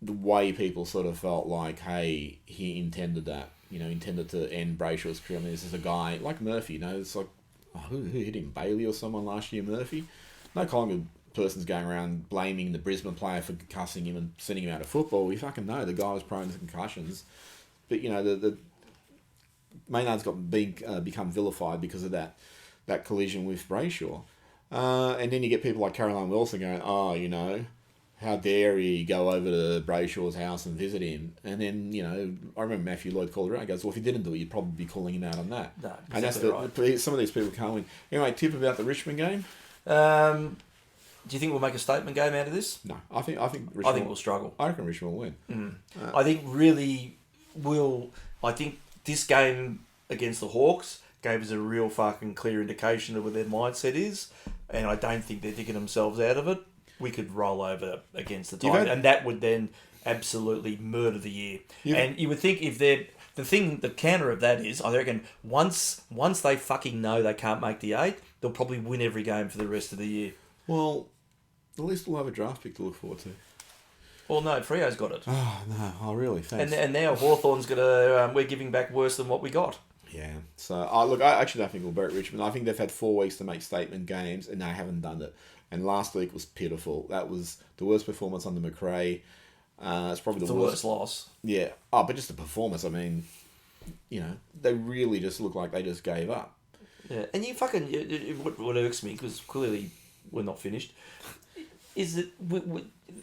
the way people sort of felt like, hey, he intended that, intended to end Brayshaw's career. I mean, this is a guy like Murphy, it's like, who hit him? Bailey or someone last year, Murphy? No Collingwood person's going around blaming the Brisbane player for concussing him and sending him out of football. We fucking know the guy was prone to concussions. But, the Maynard's become vilified because of that collision with Brayshaw. And then you get people like Caroline Wilson going, how dare he go over to Brayshaw's house and visit him? And then, I remember Matthew Lloyd called around and goes, well, if he didn't do it, you'd probably be calling him out on that. No, and that's right. Some of these people can't win. Anyway, tip about the Richmond game? Do you think we'll make a statement game out of this? No, I think Richmond. I think we'll struggle. I reckon Richmond will win. I think really will. I think this game against the Hawks gave us a real fucking clear indication of what their mindset is, and I don't think they're digging themselves out of it. We could roll over against the Titans, and that would then absolutely murder the year. And you would think if they're the counter of that is, I reckon once they fucking know they can't make the 8, they'll probably win every game for the rest of the year. Well, at least we'll have a draft pick to look forward to. Well, no, Freo's got it. Oh, no. Oh, really? Thanks. And now Hawthorn's going to... we're giving back worse than what we got. Yeah. So, look, I actually don't think we'll beat Richmond. I think they've had 4 weeks to make statement games, and they haven't done it. And last week was pitiful. That was the worst performance under McRae. It's probably the worst loss. Yeah. Oh, but just the performance. I mean, they really just look like they just gave up. Yeah. And you fucking... What irks me, because clearly we're not finished... is that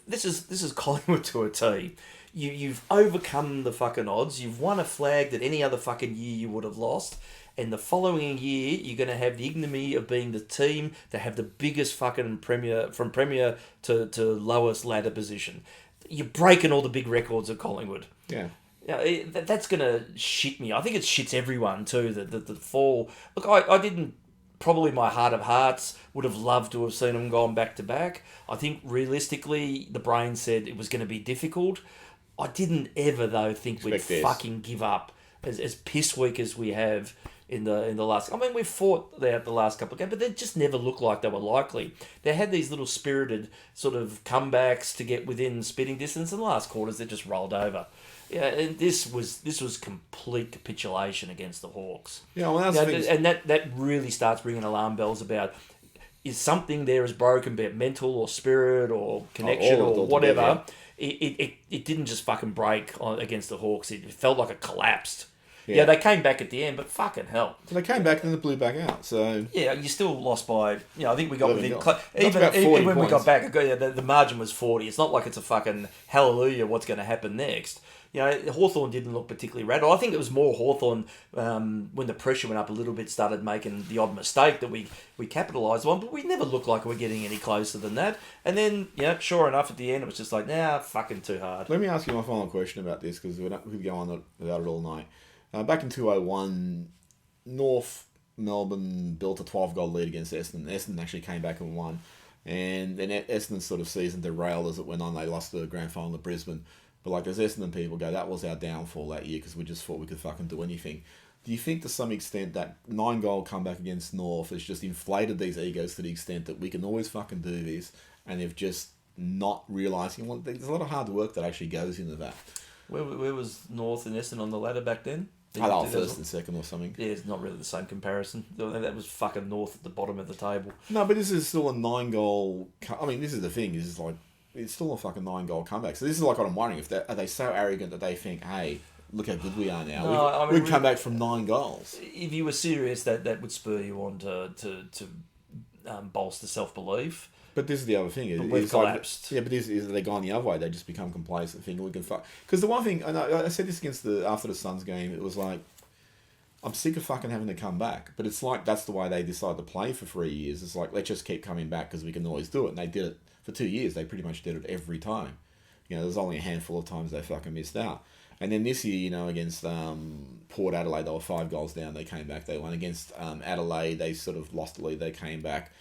this is Collingwood to a T. You've overcome the fucking odds. You've won a flag that any other fucking year you would have lost. And the following year, you're going to have the ignominy of being the team that have the biggest fucking Premier, from Premier to lowest ladder position. You're breaking all the big records of Collingwood. Yeah. That's going to shit me. I think it shits everyone too, the fall. Look, I didn't... Probably my heart of hearts would have loved to have seen them gone back to back. I think realistically, the brain said it was going to be difficult. I didn't ever though think we'd fucking give up as piss weak as we have in the last. I mean, we've fought out the last couple of games, but they just never looked like they were likely. They had these little spirited sort of comebacks to get within spitting distance. In the last quarters, they just rolled over. Yeah, and this was complete capitulation against the Hawks. Yeah, well, that really starts ringing alarm bells about, is something there is broken, be it mental or spirit or connection or whatever. It didn't just fucking break against the Hawks. It felt like it collapsed. Yeah, they came back at the end, but fucking hell. So they came back and then they blew back out. So yeah, you still lost by. I think we got within. Even when we got back, the margin was 40. It's not like it's a fucking hallelujah. What's going to happen next? Hawthorn didn't look particularly rattled. I think it was more Hawthorn when the pressure went up a little bit, started making the odd mistake that we capitalised on, but we never looked like we were getting any closer than that. And then, sure enough, at the end, it was just like, fucking too hard. Let me ask you my final question about this, because we could go on about it all night. Back in 2001, North Melbourne built a 12-goal lead against Essendon. Essendon actually came back and won. And then Essendon's sort of season derailed as it went on. They lost the grand final to Brisbane. But like as Essendon people go, that was our downfall that year because we just thought we could fucking do anything. Do you think to some extent that 9-goal comeback against North has just inflated these egos to the extent that we can always fucking do this, and they've just not realising, well, there's a lot of hard work that actually goes into that. Where was North and Essendon on the ladder back then? First and second or something. Yeah, it's not really the same comparison. That was fucking North at the bottom of the table. No, but this is still a 9-goal... I mean, this is the thing, is like, it's still a fucking 9-goal comeback. So this is like what I'm wondering, if are they so arrogant that they think, hey, look how good we are now. No, we've come back from 9 goals. If you were serious, that would spur you on to bolster self-belief. But this is the other thing. But we've collapsed. But this is they gone the other way. They just become complacent, thinking we can fuck. Because the one thing, and I said this after the Suns game, it was like, I'm sick of fucking having to come back. But it's like, that's the way they decided to play for 3 years. It's like, let's just keep coming back because we can always do it. And they did it for 2 years. They pretty much did it every time. There's only a handful of times they fucking missed out. And then this year, against Port Adelaide, they were 5 goals down. They came back. They won. Against Adelaide, they sort of lost the lead. They came back.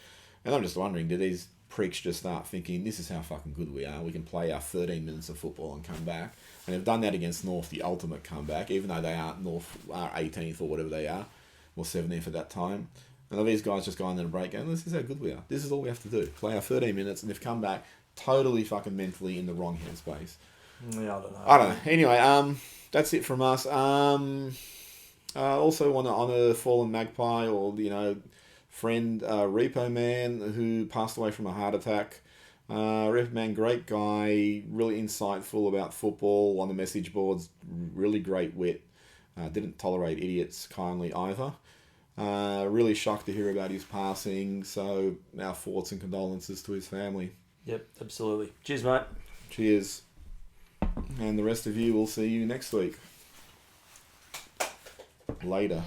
And I'm just wondering, do these pricks just start thinking, this is how fucking good we are. We can play our 13 minutes of football and come back. And they've done that against North, the ultimate comeback, even though they aren't North, are 18th or whatever they are, or 17th at that time. And these guys just go on in a break going, this is how good we are. This is all we have to do. Play our 13 minutes, and they've come back totally fucking mentally in the wrong headspace. Yeah, I don't know. Anyway, that's it from us. Also want to honour Fallen Magpie, or, friend Repo Man, who passed away from a heart attack. Repo Man, great guy, really insightful about football on the message boards, really great wit. Didn't tolerate idiots kindly either. Really shocked to hear about his passing, so our thoughts and condolences to his family. Yep, absolutely. Cheers, mate. Cheers. And the rest of you, we'll see you next week. Later.